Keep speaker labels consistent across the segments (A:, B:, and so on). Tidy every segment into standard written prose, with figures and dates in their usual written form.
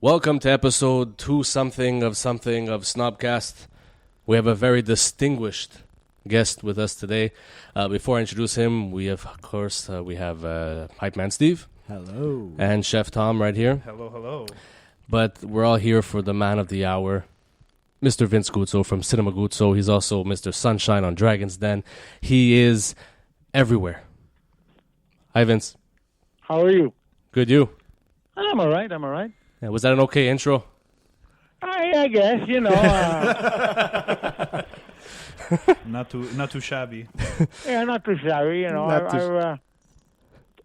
A: Welcome to episode 2 something of Snobcast. We have a very distinguished guest with us today. Before I introduce him, we have Hype Man Steve.
B: Hello.
A: And Chef Tom right here.
C: Hello, hello.
A: But we're all here for the man of the hour, Mr. Vince Guzzo from Cinema Guzzo. He's also Mr. Sunshine on Dragon's Den. He is everywhere. Hi, Vince.
D: How are you?
A: Good, you?
D: I'm all right.
A: Yeah, was that an okay intro?
D: I guess,
C: Not too shabby.
D: Yeah, not too shabby,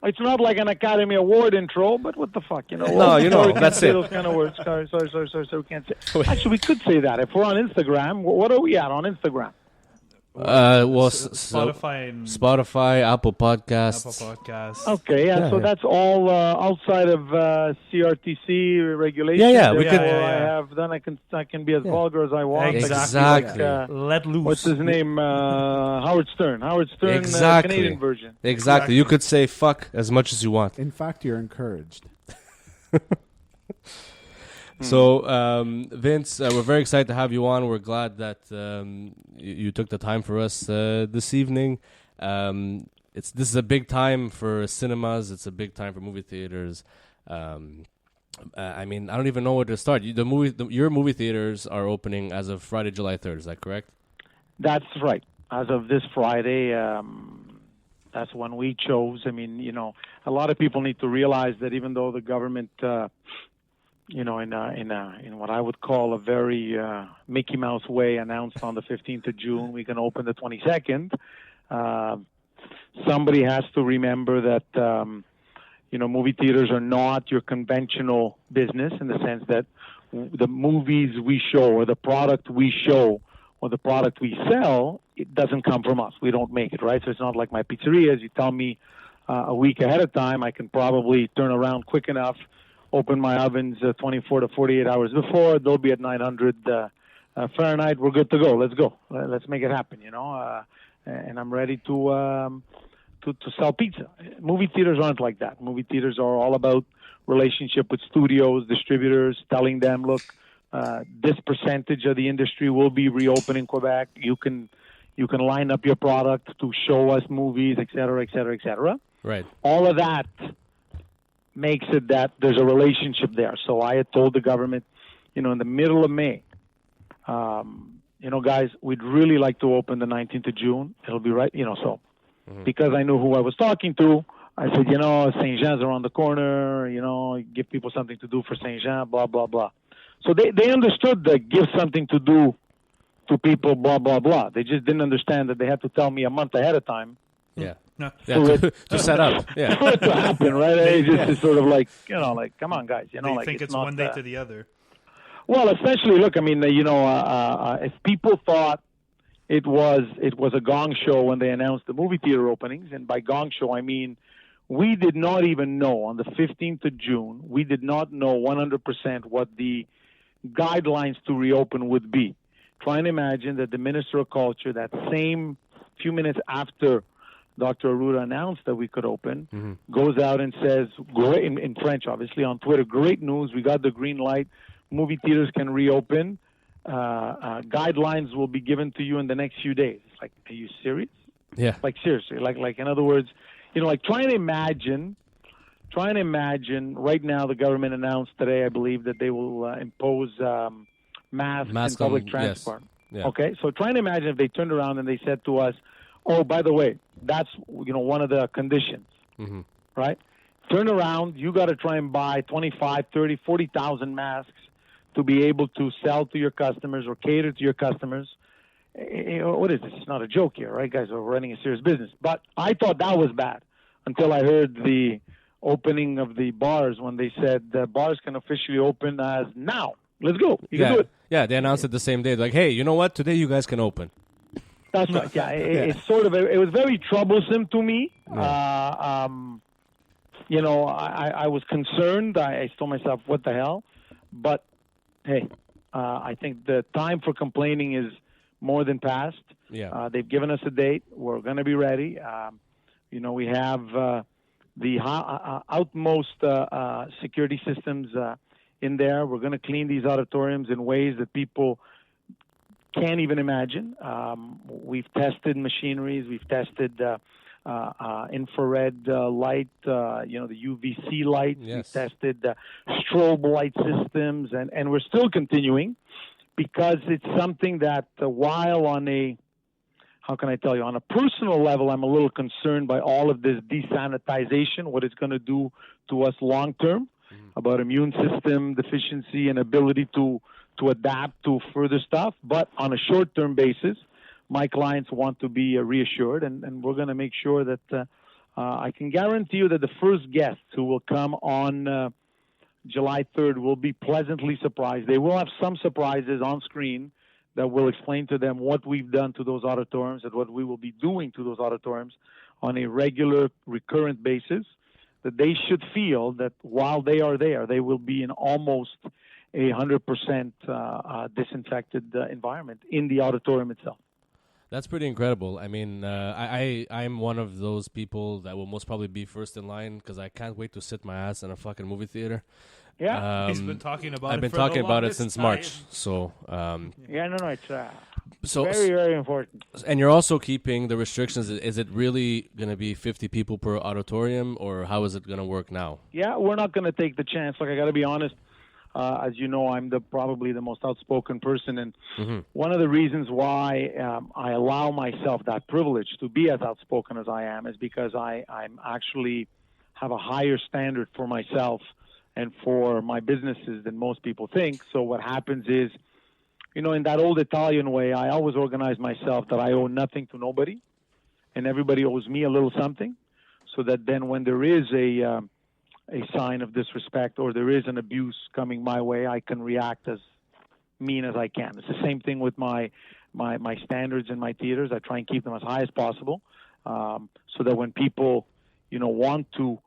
D: it's not like an Academy Award intro, but what the fuck,
A: No, that's it.
D: Those kind of words. Sorry, we can't say. Actually, we could say that. If we're on Instagram, what are we at on Instagram?
A: Spotify, Apple Podcasts.
D: Okay, so that's all outside of CRTC regulations.
A: Yeah, we could.
D: I can be as vulgar as I want.
A: Exactly.
C: Let loose.
D: What's his name? Howard Stern.
A: Exactly.
D: Canadian version.
A: Exactly. You could say fuck as much as you want.
B: In fact, you're encouraged.
A: So, Vince, we're very excited to have you on. We're glad that you took the time for us this evening. This is a big time for cinemas. It's a big time for movie theaters. I don't even know where to start. Your movie theaters are opening as of Friday, July 3rd. Is that correct? That's
D: right. As of this Friday, that's when we chose. A lot of people need to realize that even though the government... in what I would call a very Mickey Mouse way, announced on the 15th of June, we can open the 22nd. Somebody has to remember that, movie theaters are not your conventional business in the sense that the movies we show or the product we show or the product we sell, it doesn't come from us. We don't make it, right? So it's not like my pizzerias. You tell me a week ahead of time, I can probably turn around quick enough, open my ovens 24 to 48 hours before. They'll be at 900 Fahrenheit. We're good to go. Let's go. Let's make it happen, and I'm ready to sell pizza. Movie theaters aren't like that. Movie theaters are all about relationship with studios, distributors, telling them, look, this percentage of the industry will be reopening Quebec. You can line up your product to show us movies, et cetera, et cetera, et cetera.
A: Right.
D: All of that makes it that there's a relationship there. So I had told the government, in the middle of May, guys, we'd really like to open the 19th of June. It'll be right, because I knew who I was talking to, I said, Saint Jean's around the corner, give people something to do for Saint Jean, blah, blah, blah. So they understood the give something to do to people, blah, blah, blah. They just didn't understand that they had to tell me a month ahead of time.
A: Yeah. To set up. Yeah.
D: For it to happen, right? It's sort of like, come on, guys.
C: They think it's one day to the other.
D: Well, essentially, look, if people thought it was a gong show when they announced the movie theater openings, and by gong show, I mean we did not even know on the 15th of June, we did not know 100% what the guidelines to reopen would be. Try and imagine that the Minister of Culture, that same few minutes after Dr. Arruda announced that we could open, goes out and says, great, in French, obviously, on Twitter, great news, we got the green light, movie theaters can reopen, guidelines will be given to you in the next few days. It's like, are you serious?
A: Yeah.
D: Like, seriously, like in other words, try and imagine, right now the government announced today, I believe, that they will impose masks in public transport.
A: Yes. Yeah.
D: Okay, so try and imagine if they turned around and they said to us, oh, by the way, that's one of the conditions, right? Turn around, you got to try and buy 25, 30, 40,000 masks to be able to sell to your customers or cater to your customers. What is this? It's not a joke here, right, guys? We're running a serious business. But I thought that was bad until I heard the opening of the bars when they said the bars can officially open as now. Let's go. You can do it.
A: Yeah, they announced it the same day. Like, hey, you know what? Today you guys can open.
D: That's right. Yeah, it's sort of. It was very troublesome to me.
A: Yeah.
D: I was concerned. I told myself, "What the hell?" But hey, I think the time for complaining is more than past.
A: Yeah.
D: They've given us a date. We're going to be ready. We have the outmost security systems in there. We're going to clean these auditoriums in ways that people can't even imagine. We've tested machineries. We've tested infrared light, the UVC lights.
A: Yes.
D: We've tested strobe light systems, and we're still continuing because it's something that while on a, how can I tell you, on a personal level, I'm a little concerned by all of this desanitization, what it's going to do to us long term, about immune system deficiency and ability to adapt to further stuff. But on a short-term basis, my clients want to be reassured, and we're going to make sure that I can guarantee you that the first guests who will come on July 3rd will be pleasantly surprised. They will have some surprises on screen that will explain to them what we've done to those auditoriums and what we will be doing to those auditoriums on a regular, recurrent basis, that they should feel that while they are there, they will be in almost 100% disinfected environment in the auditorium itself.
A: That's pretty incredible. I mean, I'm one of those people that will most probably be first in line because I can't wait to sit my ass in a fucking movie theater.
D: Yeah.
C: He's been talking about it.
A: I've been
C: for the
A: talking about it
C: longest
A: since
C: time.
A: March. So,
D: It's
A: so
D: very, very important.
A: and you're also keeping the restrictions. Is it really going to be 50 people per auditorium, or how is it going to work now?
D: Yeah, we're not going to take the chance. Look, I got to be honest. As you know, I'm probably the most outspoken person, and one of the reasons why I allow myself that privilege to be as outspoken as I am is because I'm actually have a higher standard for myself and for my businesses than most people think. So what happens is, in that old Italian way, I always organize myself that I owe nothing to nobody, and everybody owes me a little something, so that then when there is a sign of disrespect or there is an abuse coming my way, I can react as mean as I can. It's the same thing with my standards in my theaters. I try and keep them as high as possible, so that when people, want to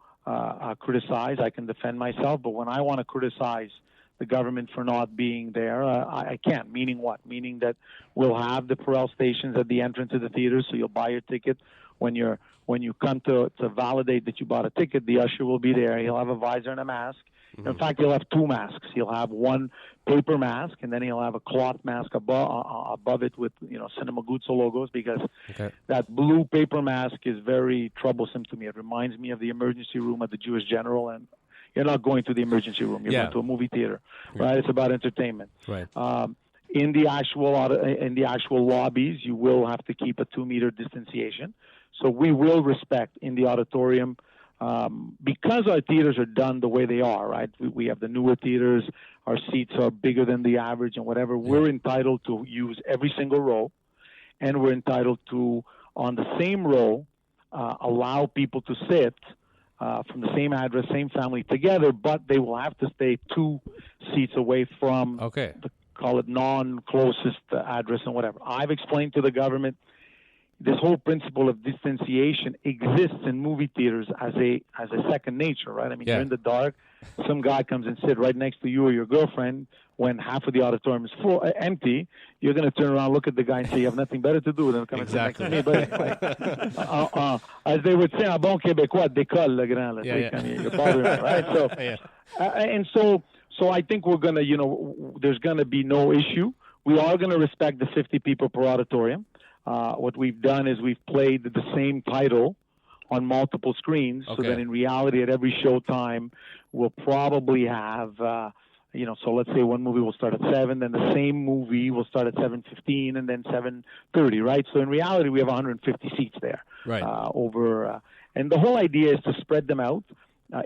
D: criticize, I can defend myself. But when I want to criticize the government for not being there, I can't. Meaning what? Meaning that we'll have the Perel stations at the entrance of the theaters, so you'll buy your ticket. When you come to validate that you bought a ticket, the usher will be there. He'll have a visor and a mask. In fact, he'll have two masks. He'll have one paper mask, and then he'll have a cloth mask above it with Cinema Guzzo logos, because that blue paper mask is very troublesome to me. It reminds me of the emergency room at the Jewish General, and you're not going to the emergency room. You're going to a movie theater, right? It's about entertainment.
A: Right.
D: In the actual lobbies, you will have to keep a 2-meter distanciation. So we will respect in the auditorium, because our theaters are done the way they are, right? We have the newer theaters, our seats are bigger than the average and whatever. We're entitled to use every single row, and we're entitled to, on the same row, allow people to sit from the same address, same family together, but they will have to stay 2 seats away from the, call it, non-closest address and whatever. I've explained to the government this whole principle of distanciation exists in movie theaters as a second nature, right? I mean, you're in the dark, some guy comes and sit right next to you or your girlfriend when half of the auditorium is full, empty. You're going to turn around, look at the guy, and say, you have nothing better to do than come and sit next to me. But as they would say, un bon Québécois, décolle le grand. You're bothering me, right? So I think we're going to, there's going to be no issue. We are going to respect the 50 people per auditorium. What we've done is we've played the same title on multiple screens, so that in reality at every showtime we'll probably have, so let's say one movie will start at 7, then the same movie will start at 7:15 and then 7:30, right? So in reality we have 150 seats there.
A: Right.
D: And the whole idea is to spread them out.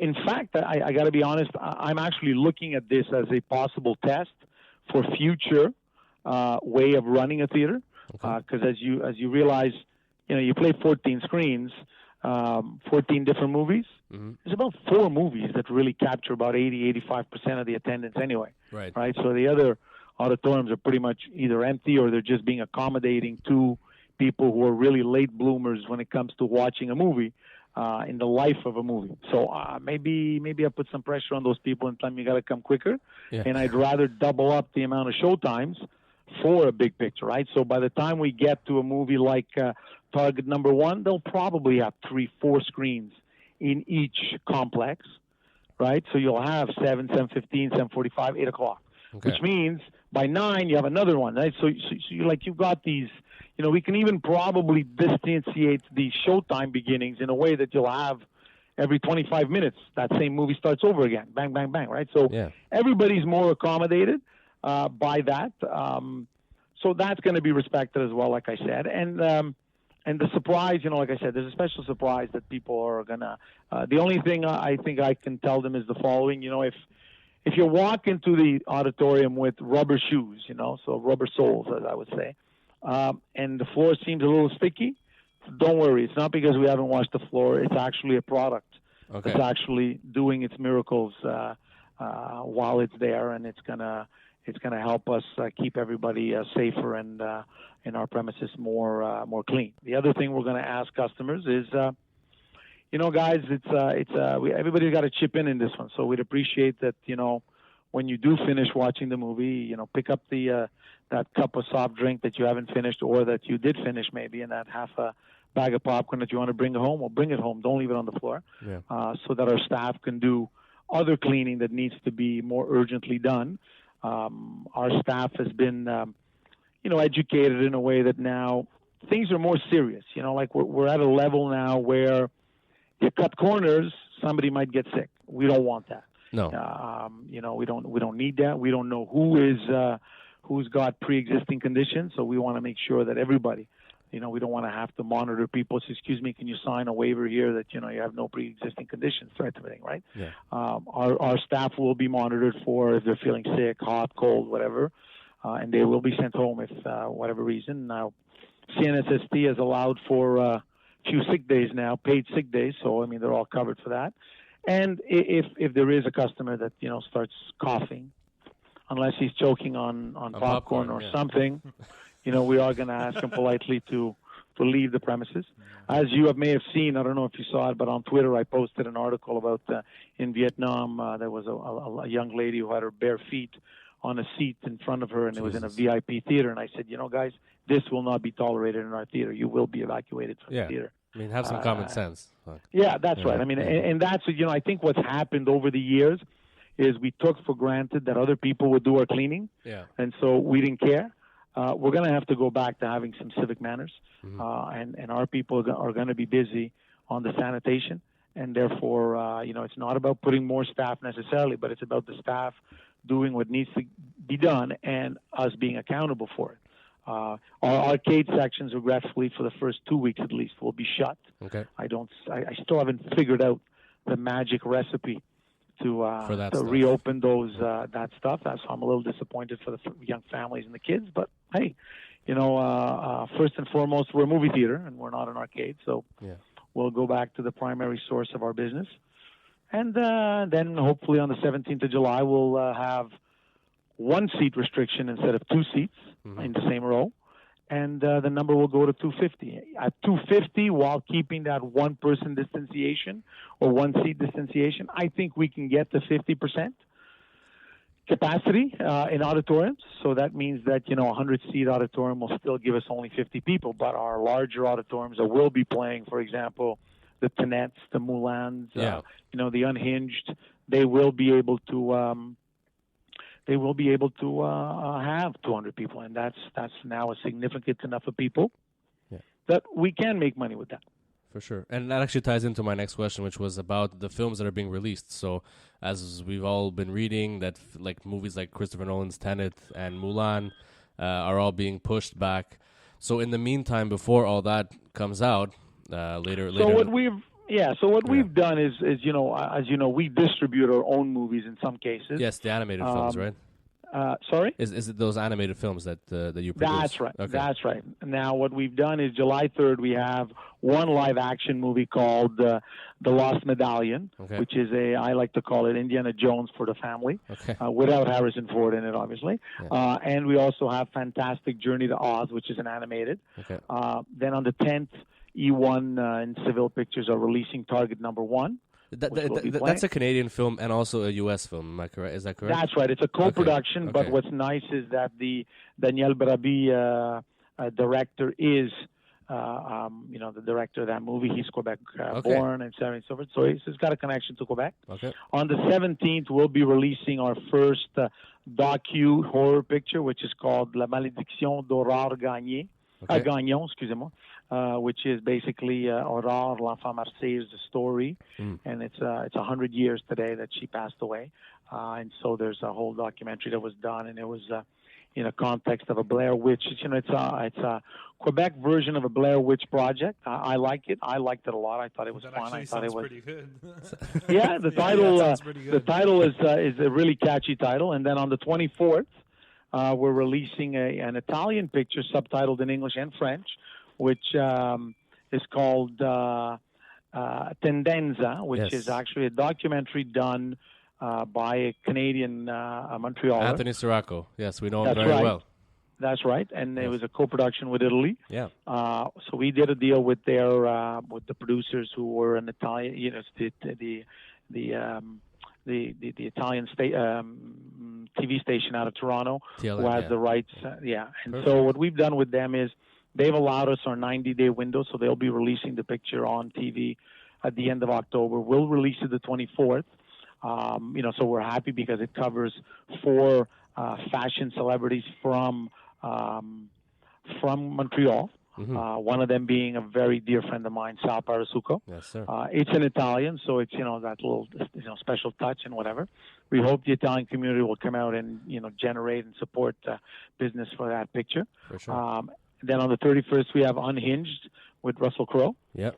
D: In fact, I got to be honest, I'm actually looking at this as a possible test for future way of running a theater. Because as you realize, you play 14 screens, 14 different movies. There's about 4 movies that really capture about 80-85% of the attendance anyway. Right. So the other auditoriums are pretty much either empty or they're just being accommodating to people who are really late bloomers when it comes to watching a movie in the life of a movie. So maybe I put some pressure on those people and tell them you got to come quicker. And I'd rather double up the amount of showtimes for a big picture, right? So by the time we get to a movie like Target number 1, they'll probably have 3-4 screens in each complex. right? So you'll have 7, 7:15, 7:45, 8 o'clock, which means by 9 you have another one, right? So you've got these. We can even probably distantiate the showtime beginnings in a way that you'll have every 25 minutes that same movie starts over again, bang, bang, bang, right? So everybody's more accommodated by that. So that's going to be respected as well, like I said. And the surprise, like I said, there's a special surprise that people are going to the only thing I think I can tell them is the following. If you walk into the auditorium with rubber shoes, so rubber soles, as I would say, and the floor seems a little sticky, don't worry. It's not because we haven't washed the floor. It's actually a product that's actually doing its miracles while it's there, and it's gonna help us keep everybody safer and our premises more clean. The other thing we're going to ask customers is, guys, everybody's got to chip in this one. So we'd appreciate that. When you do finish watching the movie, pick up that cup of soft drink that you haven't finished, or that you did finish maybe, and that half a bag of popcorn that you want to bring home, well, bring it home. Don't leave it on the floor, so that our staff can do other cleaning that needs to be more urgently done. Our staff has been, educated in a way that now things are more serious. Like we're at a level now where you cut corners, somebody might get sick. We don't want that.
A: No.
D: We don't need that. We don't know who's got pre-existing conditions, so we want to make sure that everybody, we don't want to have to monitor people. So, excuse me, can you sign a waiver here that you have no pre-existing conditions, type of thing, right?
A: Yeah.
D: Our staff will be monitored for if they're feeling sick, hot, cold, whatever, and they will be sent home if whatever reason. Now, CNSST has allowed for a few sick days now, paid sick days, so they're all covered for that. And if there is a customer that starts coughing, unless he's choking on popcorn or something, we are going to ask him politely to leave the premises. As you may have seen, I don't know if you saw it, but on Twitter I posted an article about in Vietnam there was a young lady who had her bare feet on a seat in front of her, and it was in a VIP theater. And I said, guys, this will not be tolerated in our theater. You will be evacuated from the theater.
A: Have some common sense.
D: Yeah, that's right. And that's, I think what's happened over the years is we took for granted that other people would do our cleaning.
A: Yeah.
D: And so we didn't care. We're going to have to go back to having some civic manners. And our people are going to be busy on the sanitation. And therefore, it's not about putting more staff necessarily, but it's about the staff doing what needs to be done and us being accountable for it. Our arcade sections, regretfully, for the first 2 weeks at least, will be shut.
A: Okay.
D: I still haven't figured out the magic recipe to reopen those that stuff. So I'm a little disappointed for the young families and the kids. But hey, first and foremost, we're a movie theater and we're not an arcade, so we'll go back to the primary source of our business. And then hopefully on the 17th of July, we'll have one seat restriction instead of two seats in the same row. And the number will go to 250. At 250, while keeping that one-person distanciation or one-seat distanciation, I think we can get to 50% capacity in auditoriums. So that means that, a 100-seat auditorium will still give us only 50 people. But our larger auditoriums that will be playing, for example, the Tenettes, the Moulins, the Unhinged, they will be able to have 200 people, and that's now a significant enough of people that we can make money with that.
A: For sure. And that actually ties into my next question, which was about the films that are being released. So as we've all been reading, that movies like Christopher Nolan's Tenet and Mulan are all being pushed back. So in the meantime, before all that comes out, later.
D: So what we've done is as you know, we distribute our own movies in some cases.
A: Yes, the animated films, right?
D: Sorry?
A: Is it those animated films that you produce?
D: That's right.
A: Okay.
D: That's right. Now, what we've done is July 3rd, we have one live-action movie called The Lost Medallion, which is I like to call it Indiana Jones for the family, without Harrison Ford in it, obviously. Yeah. And we also have Fantastic Journey to Oz, which is an animated. Okay. Then on the 10th, E1 and Seville Pictures are releasing Target Number 1.
A: That's a Canadian film and also a U.S. film. Am I correct? Is that correct?
D: That's right. It's a co-production, but what's nice is that the Daniel Brabi director is the director of that movie. He's Quebec
A: Okay.
D: born and so on and so forth. So he's got a connection to Quebec.
A: Okay.
D: On the 17th, we'll be releasing our first docu horror picture, which is called La Malédiction d'Aurore
A: Okay.
D: Gagnon, excusez-moi, which is basically Aurore, l'enfant Marseillaise story, and it's 100 years today that she passed away, and so there's a whole documentary that was done, and it was in a context of a Blair Witch. It's a Quebec version of a Blair Witch project. I like it. I liked it a lot. I thought it was
C: That
D: fun.
C: actually
D: I thought
C: sounds
D: it was
C: pretty good.
D: yeah. The title
C: that sounds pretty good.
D: the title is a really catchy title. And then on the 24th, we're releasing an Italian picture subtitled in English and French, which is called Tendenza, which
A: Yes.
D: is actually a documentary done by a Canadian Montrealer.
A: Anthony Sirocco. Yes, we know him
D: That's
A: very
D: right.
A: well.
D: That's right, and it
A: Yes.
D: was a co-production with Italy.
A: Yeah.
D: So we did a deal with with the producers who were an Italian, the Italian TV station out of Toronto
A: TLM,
D: who has
A: yeah.
D: the rights. And
A: Perfect.
D: so what we've done with them is they've allowed us our 90-day window, so they'll be releasing the picture on TV at the end of October. We'll release it the 24th. So we're happy because it covers 4 fashion celebrities from Montreal. One of them being a very dear friend of mine, Sal Parasuco.
A: Yes, sir.
D: It's in Italian, so it's that little special touch and whatever. We hope the Italian community will come out and generate and support business for that picture.
A: For sure.
D: Then on the 31st we have Unhinged with Russell Crowe.
A: Yep.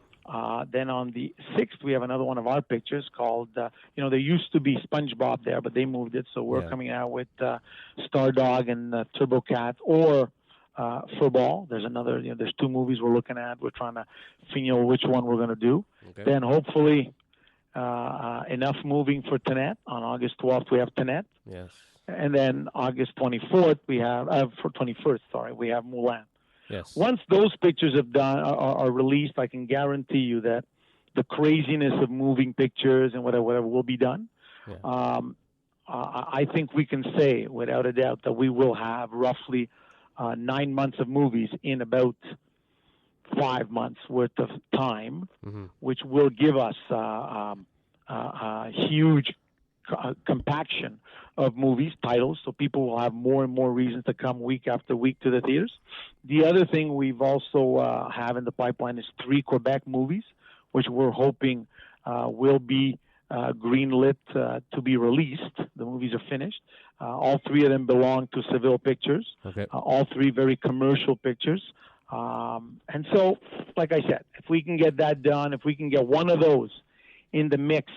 D: Then on the 6th we have another one of our pictures called there used to be SpongeBob there, but they moved it, so we're coming out with Stardog and Turbo Cat or Furball. There's another, there's 2 movies we're looking at. We're trying to figure which one we're going to do.
A: Okay.
D: Then hopefully enough moving for Tenet. On August 12th we have Tenet.
A: Yes.
D: And then August 24th we have, for 21st, sorry, we have Mulan.
A: Yes.
D: Once those pictures are released, I can guarantee you that the craziness of moving pictures and whatever will be done.
A: Yeah.
D: I think we can say without a doubt that we will have roughly 9 months of movies in about 5 months worth of time, which will give us a huge compaction of movies, titles, so people will have more and more reasons to come week after week to the theaters. The other thing we've also have in the pipeline is 3 Quebec movies, which we're hoping will be greenlit to be released. The movies are finished. All 3 of them belong to Seville Pictures.
A: Okay.
D: All 3 very commercial pictures. And so, like I said, if we can get that done, if we can get one of those in the mix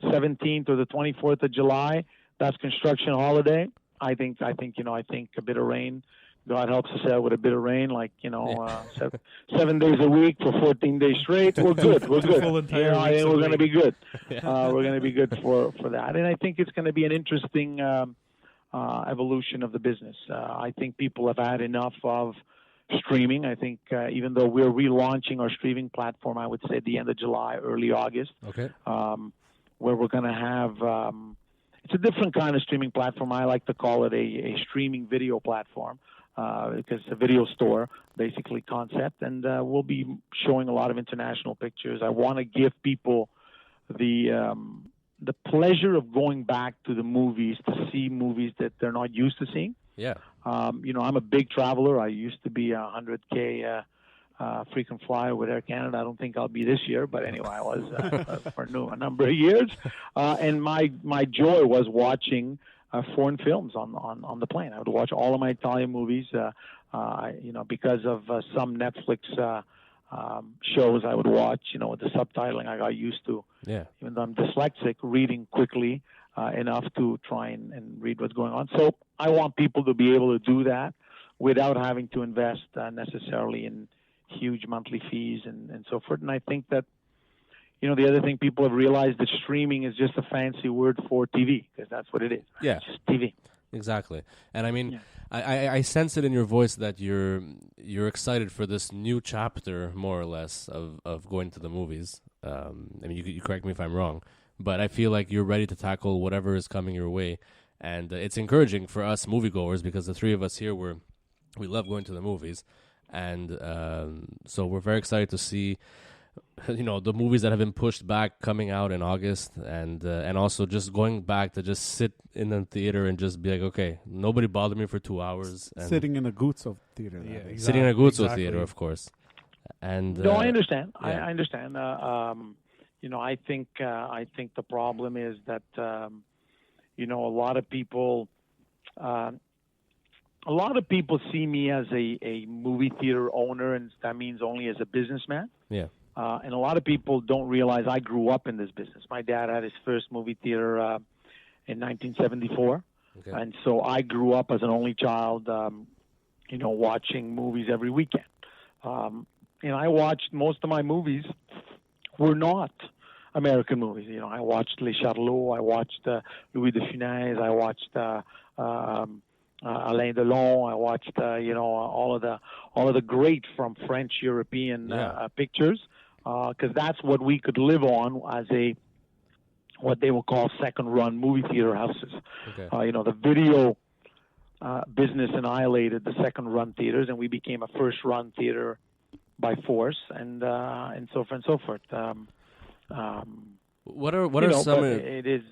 D: 17th or the 24th of July, that's construction holiday. I think a bit of rain, God helps us out with a bit of rain, 7 days a week for 14 days straight. We're good. We're good.
C: Full entire
D: I
C: weeks
D: think
C: of
D: we're going to
C: rain.
D: be good. We're going to be good for that. And I think it's going to be an interesting evolution of the business. I think people have had enough of streaming. I think even though we're relaunching our streaming platform, I would say at the end of July, early August,
A: Okay.
D: where we're going to have it's a different kind of streaming platform. I like to call it a streaming video platform because it's a video store basically concept, and we'll be showing a lot of international pictures. I want to give people the pleasure of going back to the movies to see movies that they're not used to seeing.
A: Yeah.
D: I'm a big traveler. I used to be a 100K frequent flyer with Air Canada. I don't think I'll be this year, but anyway, I was for a number of years. And my joy was watching foreign films on the plane. I would watch all of my Italian movies, because of some Netflix shows I would watch, with the subtitling. I got used to,
A: Yeah.
D: even though I'm dyslexic, reading quickly enough to try and read what's going on. So I want people to be able to do that without having to invest necessarily in huge monthly fees and so forth. And I think that, the other thing people have realized that streaming is just a fancy word for TV, because that's what it is.
A: Yeah.
D: It's just TV.
A: Exactly. And I mean, I sense it in your voice that you're excited for this new chapter, more or less, of going to the movies. I mean, you correct me if I'm wrong, but I feel like you're ready to tackle whatever is coming your way. And it's encouraging for us moviegoers, because the 3 of us here, we love going to the movies. and so we're very excited to see, the movies that have been pushed back coming out in August, and also just going back to just sit in the theater and just be like, okay, nobody bothered me for 2 hours. And
B: Sitting in a Guzzo theater.
C: Yeah,
B: That is.
A: sitting in a Guzzo
C: exactly.
A: theater, of course. And
D: No, I understand.
A: yeah.
D: I understand. I think the problem is that a lot of people see me as a movie theater owner, and that means only as a businessman.
A: Yeah.
D: And a lot of people don't realize I grew up in this business. My dad had his first movie theater in 1974,
A: Okay.
D: and so I grew up as an only child, watching movies every weekend. And I watched most of my movies were not American movies. I watched Les Charlots, I watched Louis de Funès, I watched Alain Delon, I watched all of the great from French European pictures, because that's what we could live on as what they will call second-run movie theater houses.
A: Okay.
D: The video business annihilated the second-run theaters, and we became a first-run theater by force, and so forth and so forth.
A: What are some?
D: It is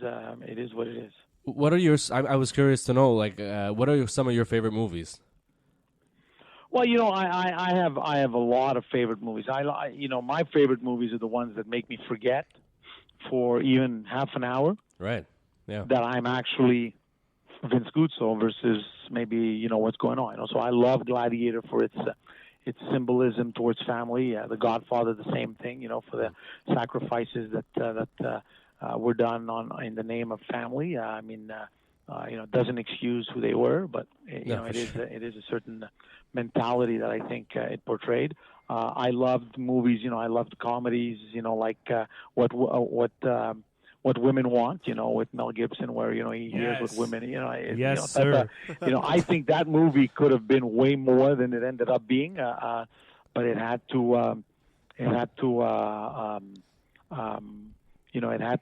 D: what it is.
A: What are your? I was curious to know, like, what are some of your favorite movies?
D: Well, I have a lot of favorite movies. My favorite movies are the ones that make me forget for even half an hour.
A: Right. Yeah.
D: That I'm actually Vince Guzzo versus maybe what's going on. So I love Gladiator for its symbolism towards family. The Godfather, the same thing. For the sacrifices that were done in the name of family. It doesn't excuse who they were, but it is a certain mentality that I think it portrayed. I loved movies. I loved comedies. Like what women want. With Mel Gibson, where he hears what women.
C: Yes, sir.
D: I think that movie could have been way more than it ended up being. But it had to. It had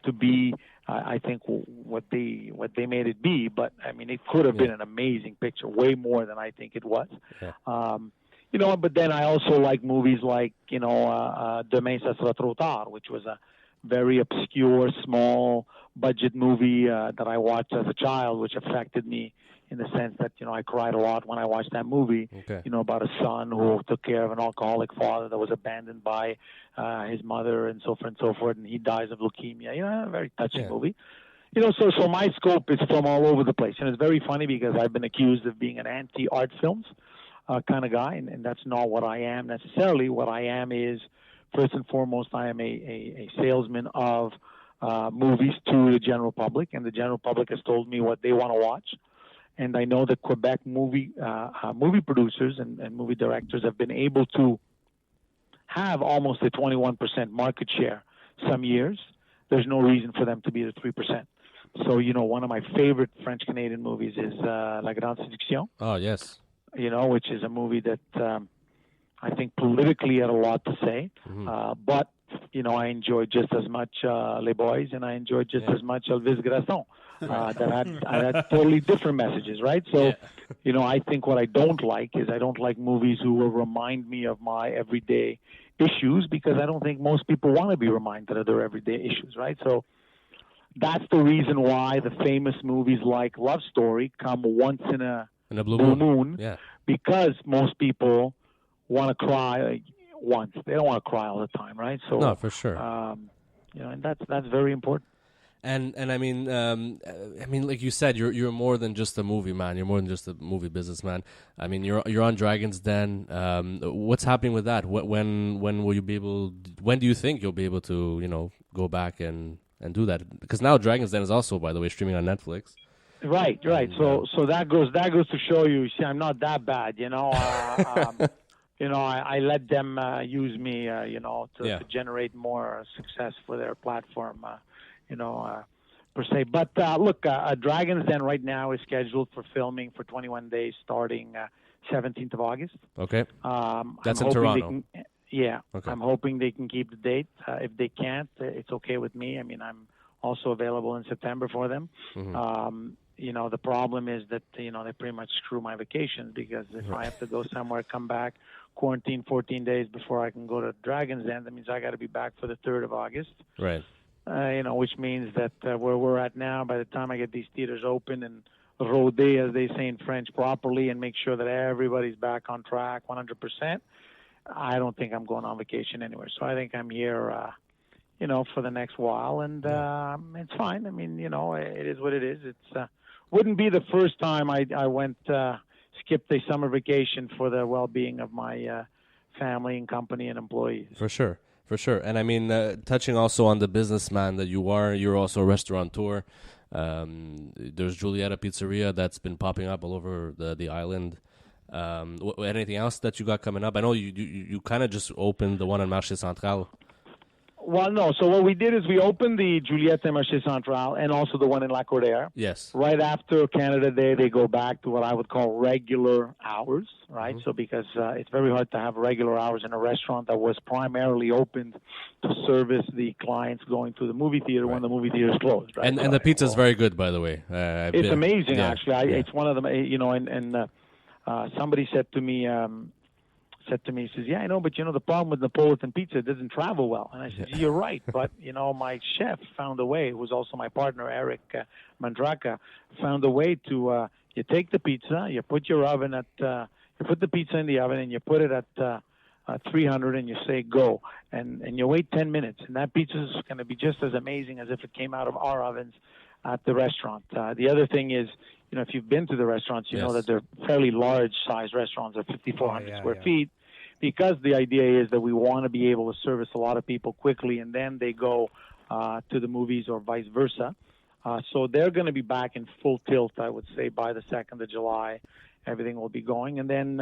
D: to be. I think what they made it be. But it could have been an amazing picture, way more than I think it was.
A: Yeah.
D: But then I also like movies like Demain ça sera trop tard, which was a very obscure, small budget movie that I watched as a child, which affected me in the sense that I cried a lot when I watched that movie.
A: Okay.
D: About a son who took care of an alcoholic father that was abandoned by his mother, and so forth, and he dies of leukemia. A very touching movie. So my scope is from all over the place, and it's very funny because I've been accused of being an anti-art films kind of guy, and that's not what I am necessarily. What I am is, first and foremost, I am a salesman of movies to the general public, and the general public has told me what they want to watch. And I know that Quebec movie producers and movie directors have been able to have almost a 21% market share some years. There's no reason for them to be at 3%. So, one of my favorite French-Canadian movies is La Grande Séduction.
A: Oh, yes.
D: Which is a movie that I think politically had a lot to say.
A: Mm-hmm.
D: But, I enjoyed just as much Les Boys, and I enjoyed just as much Elvis Gratton. That had totally different messages, right? So, I think what I don't like is I don't like movies who will remind me of my everyday issues, because I don't think most people want to be reminded of their everyday issues, right? So that's the reason why the famous movies like Love Story come once in a blue moon, because most people want to cry once. They don't want to cry all the time, right? So
A: no, for sure.
D: And that's very important.
A: And like you said, you're more than just a movie man. You're more than just a movie businessman. You're on Dragon's Den. What's happening with that? When will you be able? When do you think you'll be able to go back and do that? Because now Dragon's Den is also, by the way, streaming on Netflix.
D: Right. So that goes to show you. See, I'm not that bad. I let them use me. To generate more success for their platform. Per se. But look, Dragon's Den right now is scheduled for filming for 21 days starting 17th of August.
A: Okay. That's in Toronto.
D: Okay.
A: I'm
D: hoping they can keep the date. If they can't, it's okay with me. I'm also available in September for them.
A: Mm-hmm.
D: the problem is that, they pretty much screw my vacations, because if I have to go somewhere, come back, quarantine 14 days before I can go to Dragon's Den, that means I got to be back for the 3rd of August.
A: Right.
D: Which means that where we're at now, by the time I get these theaters open and rodé, as they say in French, properly, and make sure that everybody's back on track 100%, I don't think I'm going on vacation anywhere. So I think I'm here, for the next while, and it's fine. I mean, it is what it is. It's wouldn't be the first time I went skipped a summer vacation for the well-being of my family and company and employees.
A: For sure. For sure. And I mean, touching also on the businessman that you're also a restaurateur. There's Giulietta Pizzeria that's been popping up all over the island. Anything else that you got coming up? I know you kind of just opened the one on Marché Central.
D: Well, no. So what we did is we opened the Giulietta Marché Central and also the one in La Cordaire.
A: Yes.
D: Right after Canada Day, they go back to what I would call regular hours, right? Mm-hmm. So because it's very hard to have regular hours in a restaurant that was primarily opened to service the clients going to the movie theater when the movie theater is closed, right?
A: And the pizza is very good, by the way.
D: It's amazing, actually. It's one of them, and somebody said to me, he says, yeah, I know, but the problem with Napolitan pizza, it doesn't travel well. And I said, you're right, but my chef found a way, who was also my partner, Eric Mandraka, found a way to, you take the pizza, you put your oven you put the pizza in the oven and you put it at 300 and you say go, and you wait 10 minutes, and that pizza is going to be just as amazing as if it came out of our ovens at the restaurant. The other thing is, if you've been to the restaurants, you know that they're fairly large-sized restaurants, they're 5,400 square feet, because the idea is that we want to be able to service a lot of people quickly, and then they go to the movies or vice versa. So they're going to be back in full tilt, I would say, by the 2nd of July. Everything will be going. And then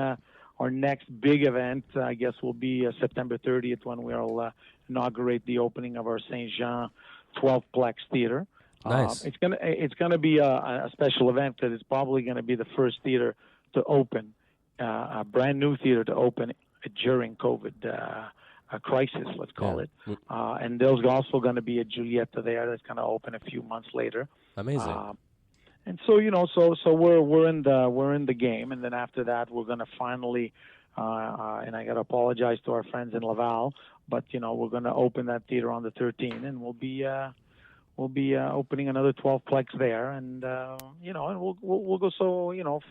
D: our next big event, I guess, will be September 30th, when we'll inaugurate the opening of our Saint Jean 12-plex theater.
A: Nice.
D: It's gonna be a special event, because it's probably going to be the first theater to open, a brand new theater to open during COVID crisis, let's call it. And there's also going to be a Giulietta there that's going to open a few months later.
A: Amazing.
D: And so so we're in the game, and then after that we're going to finally, and I got to apologize to our friends in Laval, but we're going to open that theater on the 13th, and we'll be opening another 12-plex there, and and we'll go. So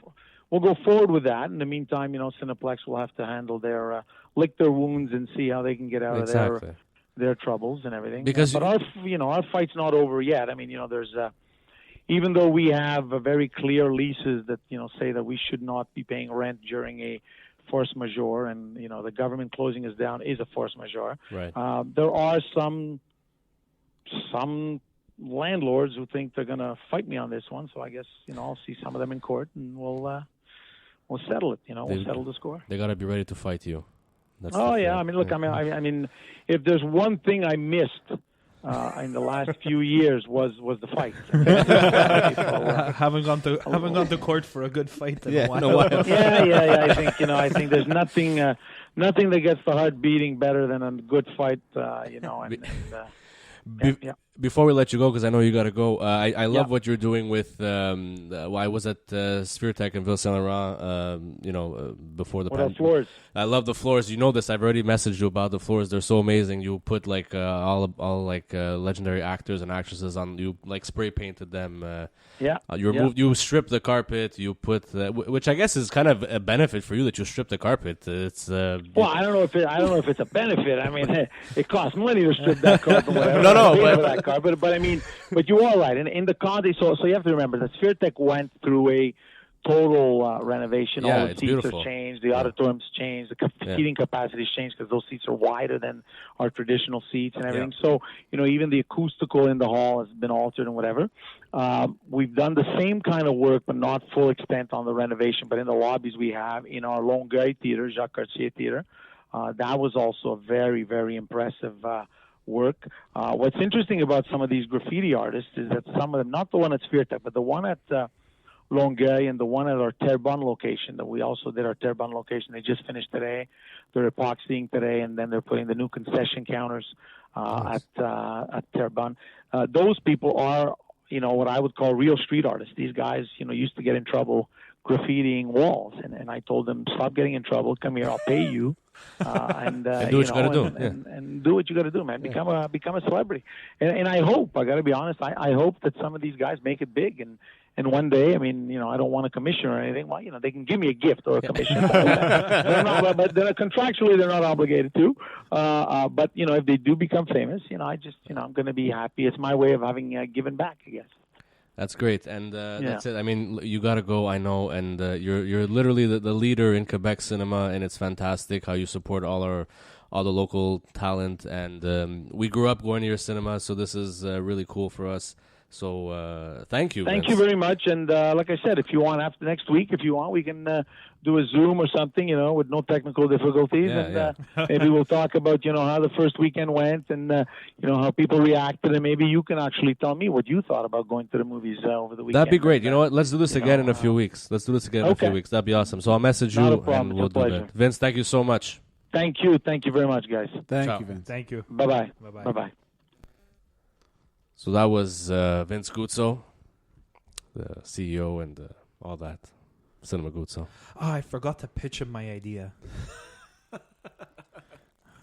D: we'll go forward with that. In the meantime, Cineplex will have to handle their lick their wounds and see how they can get out of their troubles and everything. But our fight's not over yet. I mean, there's even though we have very clear leases that say that we should not be paying rent during a force majeure, and the government closing us down is a force majeure.
A: Right.
D: There are some landlords who think they're going to fight me on this one, so I guess I'll see some of them in court, and we'll settle it. We'll settle the score.
A: They got to be ready to fight you.
D: That's I mean, look, I mean, if there's one thing I missed in the last few years was the fight.
C: Haven't gone to court for a good fight in a while.
D: I think there's nothing that gets the heart beating better than a good fight.
A: Before we let you go, because I know you got to go, I love what you're doing with. I was at Sphere Tech in Ville Saint Laurent, before the pandemic.
D: Floors.
A: I love the floors. You know this. I've already messaged you about the floors. They're so amazing. You put all legendary actors and actresses on. You spray painted them. You strip the carpet. You put which I guess is kind of a benefit for you that you strip the carpet. It's
D: I don't know if it's a benefit. I mean, it costs money to strip that carpet. Whatever.
A: No.
D: But I mean, but you are right. In the Conde, so you have to remember that Sphere Tech went through a total renovation. All the seats
A: beautiful.
D: are changed. The auditorium's changed. The seating capacity's changed, because those seats are wider than our traditional seats and everything. So even the acoustical in the hall has been altered and whatever. We've done the same kind of work, but not full extent on the renovation. But in the lobbies we have, in our Longueuil Theater, Jacques Cartier Theater, that was also a very, very impressive work. What's interesting about some of these graffiti artists is that some of them, not the one at Sphere Tech, but the one at Longueuil and the one at our Terrebonne location, that we also did our Terrebonne location, they just finished today. They're epoxying today, and then they're putting the new concession counters at Terrebonne. Those people are, what I would call real street artists. These guys, used to get in trouble graffitiing walls, and I told them, stop getting in trouble. Come here, I'll pay you, and
A: do what you got to do.
D: And do what you got to do, man. Become a celebrity. And I hope, I got to be honest, I hope that some of these guys make it big, and one day, I mean, I don't want a commission or anything. Well, they can give me a gift or a commission, but contractually they're not obligated to. But if they do become famous, I'm going to be happy. It's my way of having given back, I guess.
A: That's great, and that's it. I mean, you got to go, I know, and you're literally the leader in Quebec cinema, and it's fantastic how you support all the local talent. And we grew up going to your cinema, so this is really cool for us. So thank you.
D: Thank you very much. And like I said, if you want, after next week, we can do a Zoom or something, with no technical difficulties. Maybe we'll talk about, how the first weekend went and, how people reacted. And maybe you can actually tell me what you thought about going to the movies over the weekend.
A: That'd be great. You know what? Let's do this again in a few weeks. Let's do this again in a few weeks. That'd be awesome. So I'll message you and we'll do that. Vince, thank you so much.
D: Thank you. Thank you very much, guys.
B: Thank you, Vince.
C: Thank you.
D: Bye-bye.
C: Bye-bye.
D: Bye-bye.
A: So that was Vince Guzzo, the CEO and all that, Cinema Guzzo.
C: Oh, I forgot to pitch him my idea.
A: What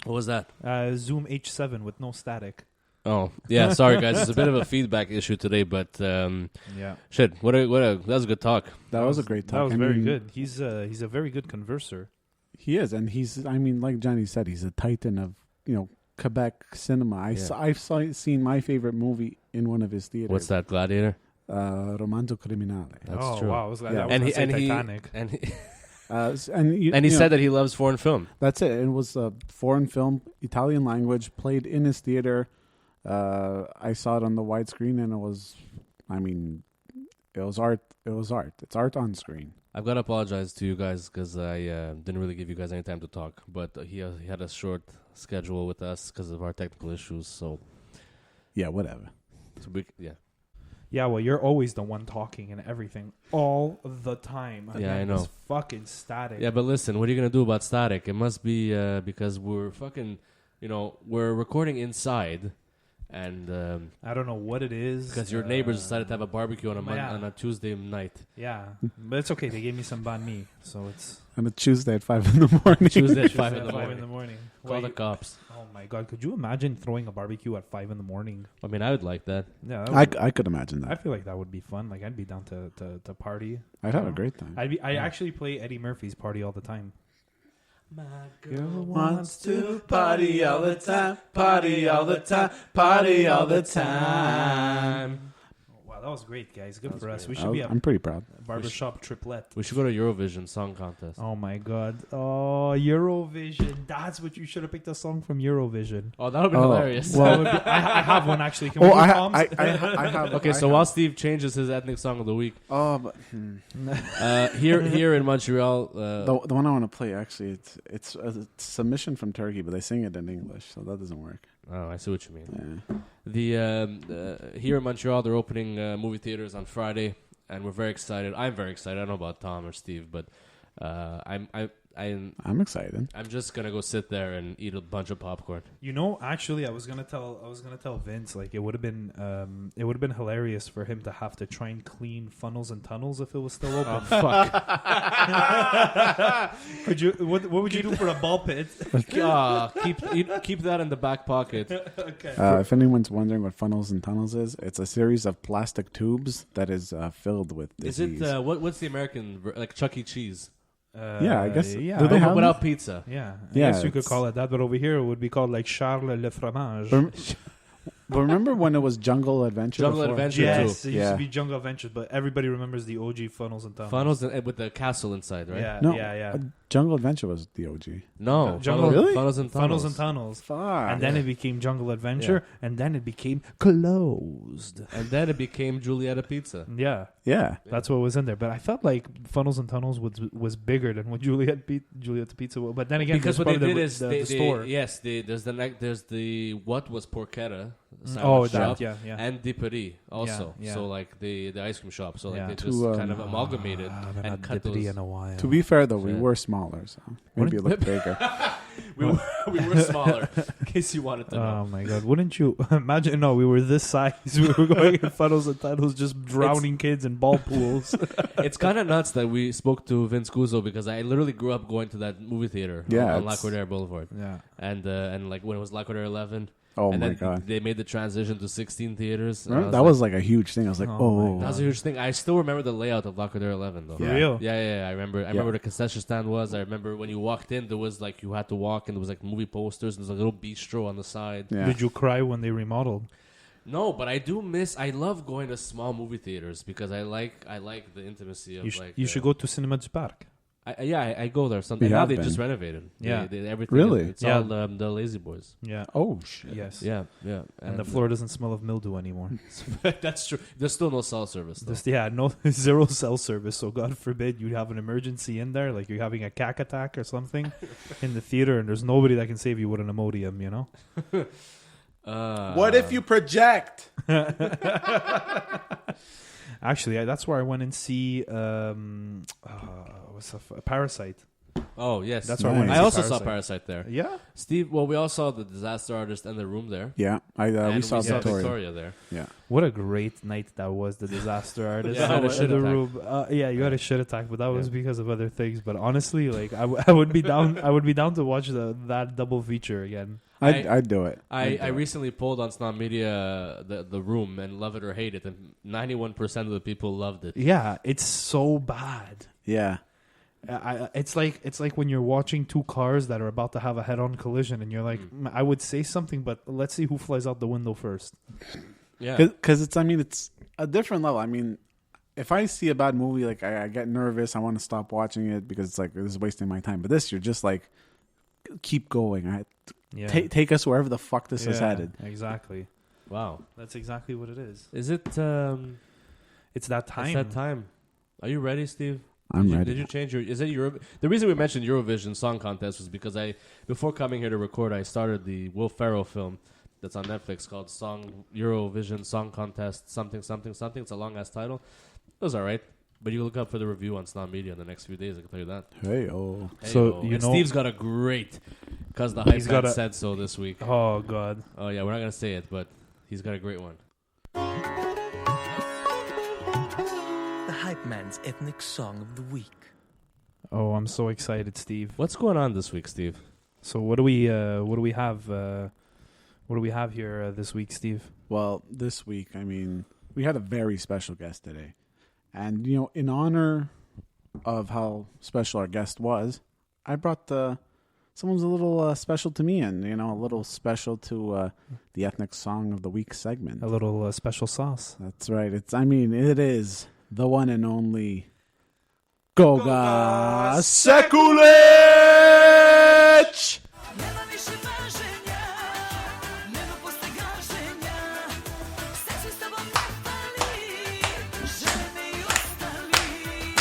A: was that?
C: Zoom H7 with no static.
A: Oh, yeah, sorry guys. It's a bit of a feedback issue today, but shit, that was a good talk.
B: That was a great talk.
C: That was very good. He's a very good converser.
B: He is, and like Johnny said, he's a titan of, Quebec cinema. I've seen my favorite movie in one of his theaters.
A: What's that, Gladiator?
B: Romanzo Criminale.
A: That's true.
C: Wow, Titanic.
A: And he said that he loves foreign film.
B: That's it. It was a foreign film, Italian language, played in his theater. I saw it on the widescreen, and it was art. It was art. It's art on screen.
A: I've got to apologize to you guys because I didn't really give you guys any time to talk. But he had a short schedule with us because of our technical issues. So,
B: yeah, whatever.
C: Yeah, well, you're always the one talking and everything all the time.
A: Yeah, I know.
C: It's fucking static.
A: Yeah, but listen, what are you going to do about static? It must be because we're fucking, we're recording inside. And
C: I don't know what it is.
A: Because your neighbors decided to have a barbecue on a Tuesday night.
C: Yeah, but it's okay. They gave me some banh mi, so it's
B: on a Tuesday at 5 in the morning.
A: Tuesday at 5 in the morning. Call the cops.
C: Oh my God! Could you imagine throwing a barbecue at 5 in the morning?
A: I mean, I would like that.
C: Yeah,
B: I could imagine that.
C: I feel like that would be fun. Like I'd be down to party.
B: I'd have a great time.
C: I actually play Eddie Murphy's Party all the time.
B: My girl wants to party all the time, party all the time, party all the time.
C: Wow, that was great, guys. Good for us. We should be
B: I'm pretty proud.
C: Barbershop triplet.
A: We should go to Eurovision Song Contest.
C: Oh my God. Oh, Eurovision. That's what you should have picked a song from Eurovision.
A: Oh, that would be hilarious.
C: Well, I have one actually. Can we do
B: I have.
A: Okay, so while Steve changes his ethnic song of the week, here in Montreal,
B: the one I want to play actually, it's a submission from Turkey, but they sing it in English, so that doesn't work.
A: Oh, I see what you mean.
B: Yeah.
A: The here in Montreal, they're opening movie theaters on Friday, and we're very excited. I'm very excited. I don't know about Tom or Steve, but I'm
B: excited.
A: I'm just gonna go sit there and eat a bunch of popcorn.
C: Actually, I was gonna tell Vince, like it would have been hilarious for him to have to try and clean Funnels and Tunnels if it was still open.
A: Oh, fuck.
C: Could you? What would you do for a ball pit?
A: Keep that in the back pocket.
C: Okay.
B: If anyone's wondering what Funnels and Tunnels is, it's a series of plastic tubes that is filled with disease.
A: Is it what's the American like Chuck E. Cheese?
B: Yeah, I guess.
C: Yeah,
B: do they have
A: without pizza.
C: Yeah, I guess you could call it that, but over here it would be called like Charles le fromage.
B: But remember when it was Jungle Adventure?
A: Adventure,
C: yes,
A: too.
C: It used to be Jungle Adventure, but everybody remembers the OG Funnels and Tunnels.
A: Funnels with the castle inside, right?
C: Yeah,
B: no,
C: yeah.
B: Jungle Adventure was the OG.
A: No,
C: Jungle,
B: really?
A: Funnels and
C: Tunnels.
B: Fuck.
C: And then it became Jungle Adventure, and then it became closed.
A: And then it became Giulietta Pizza.
C: Yeah. That's what was in there. But I felt like Funnels and Tunnels was bigger than what Giulietta Pizza was. But then again,
A: because what they did is
C: the store.
A: Yes, there's the what was Porchetta
C: shop,
A: and Di Paris also.
C: Yeah.
A: So like the ice cream shop. So like they just kind of amalgamated and cut those.
B: To be fair though, we were smaller, so maybe it looked bigger.
A: we were smaller. In case you wanted to know.
C: Oh my god! Wouldn't you imagine? No, we were this size. We were going in funnels and tunnels, just drowning kids in ball pools.
A: It's kind of nuts that we spoke to Vince Guzzo because I literally grew up going to that movie theater on Lac Boulevard.
C: Yeah,
A: and like when it was Lac 11.
B: Oh
A: and
B: my
A: then
B: god!
A: they made the transition to 16 theaters.
B: That was like a huge thing. I was like,
C: Oh
A: that was a huge thing. I still remember the layout of Lac 11 though.
C: for real.
A: Yeah. I remember where the concession stand was. I remember when you walked in, there was like you had to walk, and there was like movie posters. And there was a little bistro on the side.
B: Yeah.
C: Did you cry when they remodeled?
A: No, but I do miss. I love going to small movie theaters because I like the intimacy of
C: You should go to Cinema Guzzo.
A: I go there.
B: You
A: Now
B: have
A: they
B: been.
A: just renovated.
C: Yeah.
A: Everything.
B: Really?
A: It's
C: Yeah.
A: all the Lazy Boys.
C: Yeah.
B: Oh shit!
C: Yes.
A: Yeah.
C: And the floor doesn't smell of mildew anymore.
A: That's true. There's still no cell service. Though.
C: No zero cell service. So God forbid you have an emergency in there, like you're having a cack attack or something in the theater, and there's nobody that can save you with an Imodium. You know.
B: What if you project?
C: Actually, that's where I went and see Parasite.
A: Oh yes,
C: That's
B: where I went to
A: I
B: see
A: also saw
C: Parasite.
A: Parasite there.
C: Yeah.
A: Steve, well, we all saw the Disaster Artist and the Room there.
B: Yeah,
A: And
B: we saw Victoria.
A: there.
B: Yeah,
C: What a great night that was, the Disaster Artist.
A: Yeah, I had a
C: in
A: shit
C: the
A: attack.
C: room. You had a shit attack, but that was
A: Yeah.
C: because of other things. But honestly, like I would be down. I would be down to watch that double feature again.
B: I'd do it.
A: I recently polled on Snob Media the Room and love it or hate it, and 91% of the people loved it.
C: Yeah, it's so bad.
B: Yeah,
C: It's like when you're watching two cars that are about to have a head-on collision, and you're like, I would say something, but let's see who flies out the window first.
A: Yeah,
B: because it's a different level. I mean, if I see a bad movie, like I get nervous, I want to stop watching it because it's like this is wasting my time. But this, you're just like, keep going.
C: Yeah,
B: Take us wherever the fuck this is headed.
C: Exactly.
A: wow.
C: That's exactly what it is.
A: Is it?
C: It's that time.
A: It's that time. Are you ready, Steve?
B: I'm ready.
A: Did you change your? Is it Euro? The reason we mentioned Eurovision Song Contest was because before coming here to record, I started the Will Ferrell film that's on Netflix called Eurovision Song Contest something. It's a long ass title. It was all right, but you look up for the review on Snob Media in the next few days. I can tell you that.
B: Hey-oh.
C: So, you
A: and
C: know-
A: Steve's got a great, because the hype
C: He's got
A: man
C: a-
A: said so this week.
C: Oh God.
A: Oh yeah, we're not gonna say it, but he's got a great one.
E: The Hype Man's Ethnic Song of the Week.
C: Oh, I'm so excited, Steve.
A: What's going on this week, Steve?
C: So what do we have? What do we have here this week, Steve?
B: Well, this week, I mean, we had a very special guest today. And, in honor of how special our guest was, I brought someone's a little special to me and, a little special to the Ethnic Song of the Week segment.
C: A little special sauce.
B: That's right. It is the one and only Goga Sekulic!
F: Nie ma więcej marzenia, nie ma postegarzenia. Chcę się z tobą tak palić, że my ustali.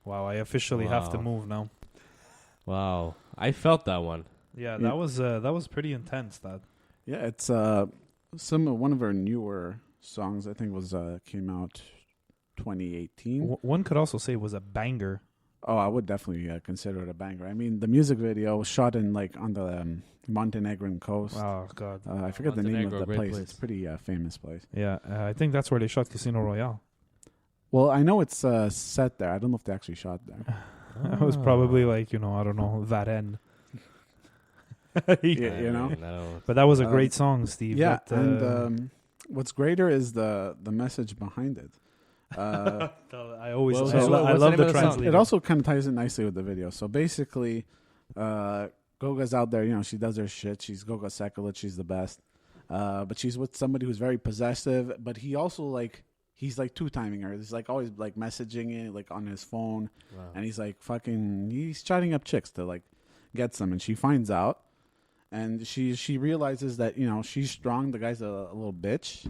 C: Wow, I officially have to
A: Wow.
C: move now.
A: Wow, I felt that one.
C: Yeah, that was pretty intense. That.
B: Yeah, it's one of our newer songs. I think was came out 2018.
C: One could also say it was a banger.
B: Oh, I would definitely consider it a banger. I mean, the music video was shot on the Montenegrin coast.
C: Oh God.
B: I forget the name of
A: Montenegro,
B: the
A: great
B: place.
A: place.
B: It's a pretty famous place.
C: Yeah, I think that's where they shot Casino Royale.
B: Well, I know it's set there. I don't know if they actually shot there.
C: It was probably like, I don't know, that end.
B: Yeah, you know?
A: I don't-
C: But that was a great song, Steve.
B: Yeah,
C: That,
B: and what's greater is the message behind it.
C: I always
A: Well,
C: I,
A: so
C: lo- I
A: what's the
C: love
A: name
C: the
A: of the song?
C: translator.
B: It also kind of ties in nicely with the video. So basically, Goga's out there. She does her shit. She's Goga Sekulic. She's the best. But she's with somebody who's very possessive. But he also he's like two-timing her. He's always messaging it on his phone,
A: Wow.
B: and he's he's chatting up chicks to get some. And she finds out, and she realizes that she's strong. The guy's a little bitch.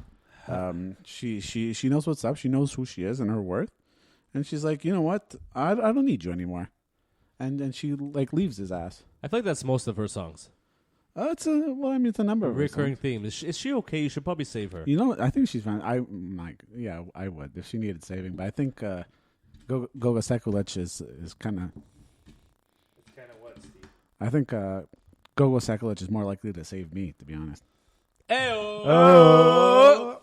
B: She knows what's up. She knows who she is and her worth, and she's like, you know what? I don't need you anymore, and then she leaves his ass.
A: I feel like that's most of her songs.
B: It's a number
A: A
B: of her
A: recurring
B: songs.
A: theme. Is she okay? You should probably save her.
B: You know, I think she's fine. I would if she needed saving. But I think Goga Sekulic is kind of.
C: It's kind of what, Steve?
B: I think Gogo Sekulic is more likely to save me, to be honest.
C: Oh!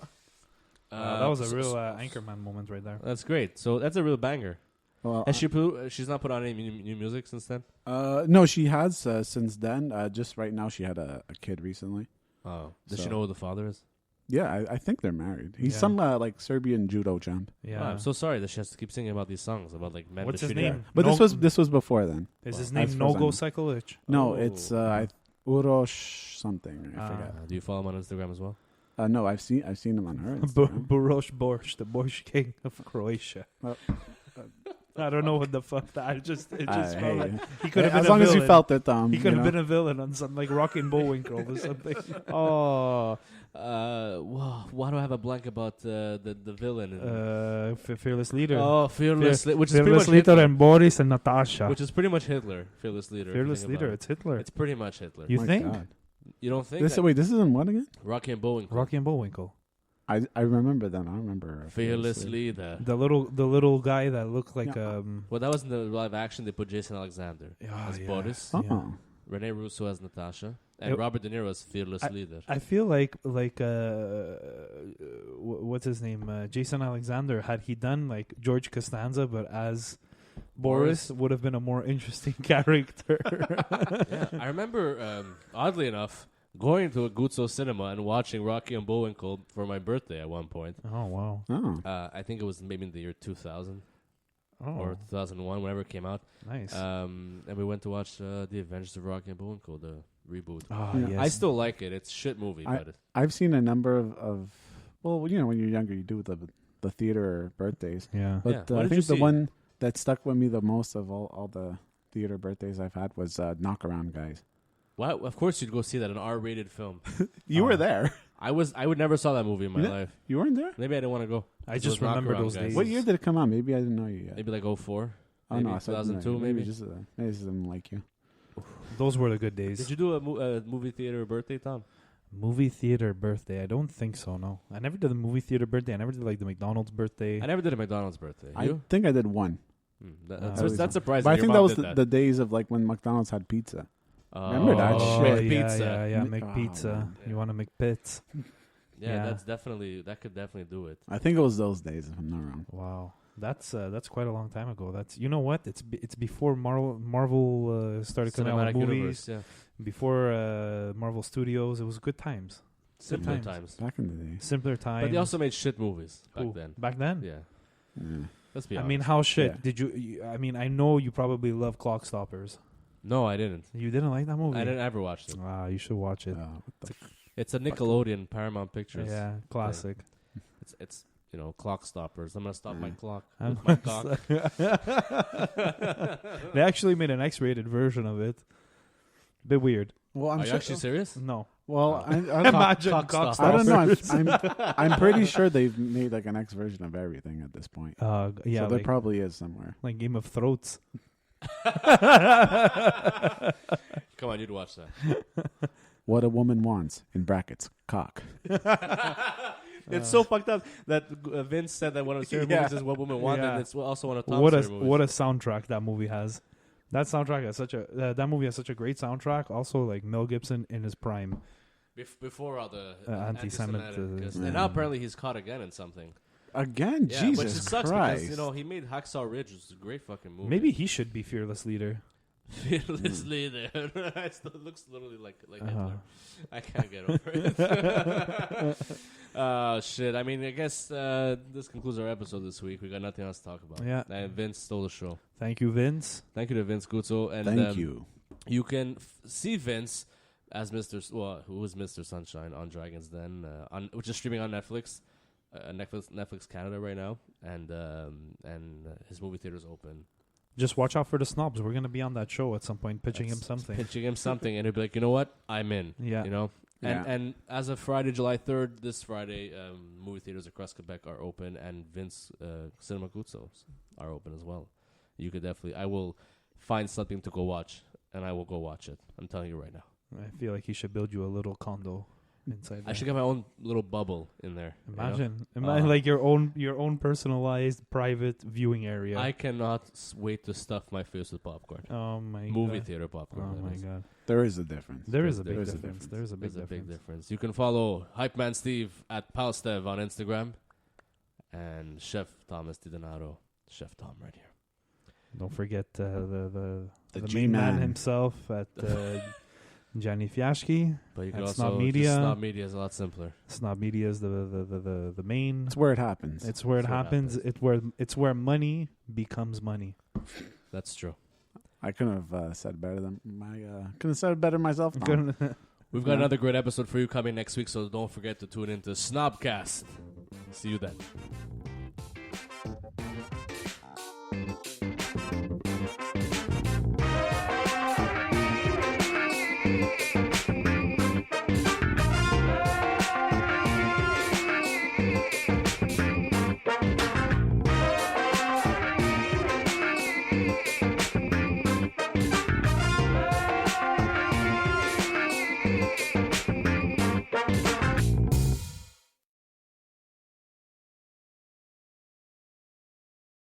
C: That was a real Anchorman moment right there.
A: That's great. So that's a real banger.
B: Well,
A: Has she's not put on any new music since then?
B: no, she has since then. Just right now, she had a kid recently.
A: Oh, does she
B: So-
A: know who the father is?
B: Yeah, I think they're married. He's
C: Yeah.
B: some like Serbian judo champ.
C: Yeah.
A: Oh, I'm so sorry that she has to keep singing about these songs about like men.
C: What's his
A: mistreating
C: name?
A: her.
B: But
C: No-
B: this was before then.
C: Is his
B: As
C: name
B: far as I
C: Nogo
B: know.
C: Sekulic?
B: No,
A: Oh.
B: it's Urosh something. I forget.
A: Do you follow him on Instagram as well?
B: No, I've seen him on her. Instagram.
C: Burosh Borsh, the Borsh King of Croatia.
B: Well,
C: I don't know what the fuck that. It just felt
B: hey,
C: like he could have been
B: as
C: a
B: long as
C: villain.
B: you felt it,
C: He could have
B: you
C: been a villain on some like Rocky and Bullwinkle or something.
A: Oh, why do I have a blank about the villain?
C: Fearless leader.
A: Oh, Fearless, which is
C: Fearless
A: pretty much
C: leader
A: Hitler,
C: and Boris and Natasha.
A: which is pretty much Hitler. Fearless leader. if you
C: Fearless
A: think
C: leader.
A: about
C: It's Hitler.
A: It's pretty much Hitler.
C: You
B: My
C: think?
B: God.
A: You don't think?
B: This
A: that?
B: this isn't what again?
A: Rocky and Bullwinkle.
C: Rocky and Bullwinkle.
B: I remember them. I remember
A: Fearless leader.
C: The little guy that looked like
B: Yeah.
A: Well, that was in the live action. They put Jason Alexander as Boris,
B: Oh,
C: Yeah.
A: Rene Russo as Natasha, and
C: It-
A: Robert De Niro as Fearless leader.
C: I feel like what's his name? Jason Alexander. Had he done like George Costanza, but as Boris, would have been a more interesting character.
A: Yeah, I remember, oddly enough, going to a Guzzo cinema and watching Rocky and Bullwinkle for my birthday at one point.
C: Oh wow!
B: oh.
A: I think it was maybe in the year 2000
C: Oh,
A: or 2001, whenever it came out.
C: nice.
A: And we went to watch The Adventures of Rocky and Bullwinkle, the reboot.
C: Oh
B: Yeah.
C: yes.
A: I still like it. It's a shit movie,
B: I-
A: but
B: I've seen a number of well, you know, when you're younger, you do the theater birthdays.
C: yeah.
B: But
A: Yeah. What
B: I
A: did
B: think
A: you
B: the
A: see?
B: one that stuck with me the most of all the theater birthdays I've had was Knockaround Guys.
A: well, of course you'd go see that, an R-rated film.
B: You
C: Oh.
B: were there.
A: I would never saw that movie in my
B: Yeah.
A: life.
B: You weren't there?
A: Maybe I didn't want to go.
C: I
A: It
C: just
A: was
C: remember
A: Knockaround
C: those
A: Guys.
C: days.
B: What year did it come out? Maybe I didn't know you yet.
A: Maybe like 04.
B: Oh
A: maybe
B: no, I said
A: 2002 maybe.
B: just maybe just didn't like you.
C: Those were the good days.
A: Did you do a movie theater birthday, Tom?
C: Movie theater birthday? I don't think so. No, I never did a movie theater birthday. I never did like the McDonald's birthday.
A: I never did a McDonald's birthday.
B: I
A: You?
B: think I did one.
A: That's surprising.
B: But I
A: Your
B: think
A: mom
B: that was
A: did
B: the days of like when McDonald's had pizza.
A: Oh,
B: Remember that shit?
A: McPizza.
C: Yeah,
B: Mc-
C: McPizza.
B: oh, man.
C: You want to make pits?
A: Yeah,
C: Yeah.
A: that could definitely do it.
B: I think it was those days, if I'm not wrong.
C: Wow, that's quite a long time ago. That's you know what? It's before Marvel started coming out with
A: Cinematic
C: movies.
A: universe, yeah.
C: Before Marvel Studios, it was good times.
A: Simpler
C: times.
A: times.
B: Back in the day.
C: Simpler times.
A: But they also made shit movies back
C: Who?
A: then.
C: Back then.
A: Yeah.
B: Yeah.
A: Let's be
C: I
A: honest.
C: mean, how shit
B: Yeah.
C: did I mean, I know you probably love Clock Stoppers.
A: No, I didn't.
C: You didn't like that movie?
A: I didn't ever watch it.
C: Ah, you should watch it.
B: What the
A: It's a Nickelodeon Paramount Pictures.
C: Yeah, classic.
A: It's clock stoppers. I'm gonna stop my clock
C: I'm
A: with my cock.
C: They actually made an X-rated version of it. Bit weird.
B: Well, I'm
A: Are you
B: sure.
A: actually serious?
C: No.
B: Well, I
C: Imagine
A: cock
C: Cock
A: stop.
B: I don't know.
C: Stoppers.
B: I'm pretty sure they've made like an X version of everything at this point.
C: Yeah,
B: so there
C: like,
B: probably is somewhere.
C: like Game of Thrones.
A: Come on, you'd watch that.
B: What a woman wants in brackets cock.
A: It's so fucked up that Vince said that one of his favorite
B: Yeah.
A: movies is What Women Want,
C: Yeah.
A: and it's also one of Tom's
C: What a
A: favorite movies.
C: what a soundtrack that movie has. That soundtrack has that movie has such a great soundtrack. Also, like Mel Gibson in his prime.
A: Before all the
C: Anti-Semitic,
A: and now apparently he's caught again in something.
B: Again,
A: Yeah,
B: Jesus
A: which just sucks
B: Christ.
A: because he made Hacksaw Ridge, which is a great fucking movie.
C: Maybe he should be fearless leader.
A: Fearless leader. It still looks literally like
C: Uh-huh.
A: Hitler. I can't get over it. Oh shit! I mean, I guess this concludes our episode this week. We got nothing else to talk about.
C: Yeah.
A: And Vince stole the show.
C: Thank you, Vince.
A: Thank you to Vince Guzzo. And
B: Thank you.
A: You can see Vince as who is Mr. Sunshine on Dragon's Den, which is streaming on Netflix, Netflix Canada right now, and his movie theater's open.
C: Just watch out for the snobs. We're gonna be on that show at some point, pitching him something.
A: Pitching him something, and he'll be like, you know what, I'm in.
C: Yeah.
A: You know.
B: Yeah.
A: And as of Friday, July 3rd, this Friday, movie theaters across Quebec are open, and Vince Cinema Guzzo are open as well. You could definitely, I will find something to go watch, and I will go watch it. I'm telling you right now.
C: I feel like he should build you a little condo inside.
A: I should get my own little bubble in there. you know?
C: Imagine like your own personalized private viewing area.
A: I cannot wait to stuff my face with popcorn.
C: Oh my
A: Movie
C: god.
A: theater popcorn.
C: Oh
A: that
C: my
A: is.
C: god.
B: There is a difference.
C: There is a big
B: There's a
C: difference.
B: difference.
C: There's a big
A: There's a big
C: difference.
A: difference. You can follow Hype Man Steve at Palstev on Instagram and Chef Thomas DiDonato, Chef Tom right here.
C: Don't forget the
B: G
C: main man
B: man.
C: himself at Gianni Fiashki.
A: But you can
C: At
A: also
C: Snob Media.
A: Snob Media is a lot simpler.
C: Snob Media is the main.
B: It's where it happens.
C: It's where it
A: It's where it
C: happens. It's where money becomes money.
A: That's true.
B: I couldn't have said better than couldn't have said it better myself. Tom.
A: We've got
B: Yeah.
A: another great episode for you coming next week, so don't forget to tune into Snobcast. See you then.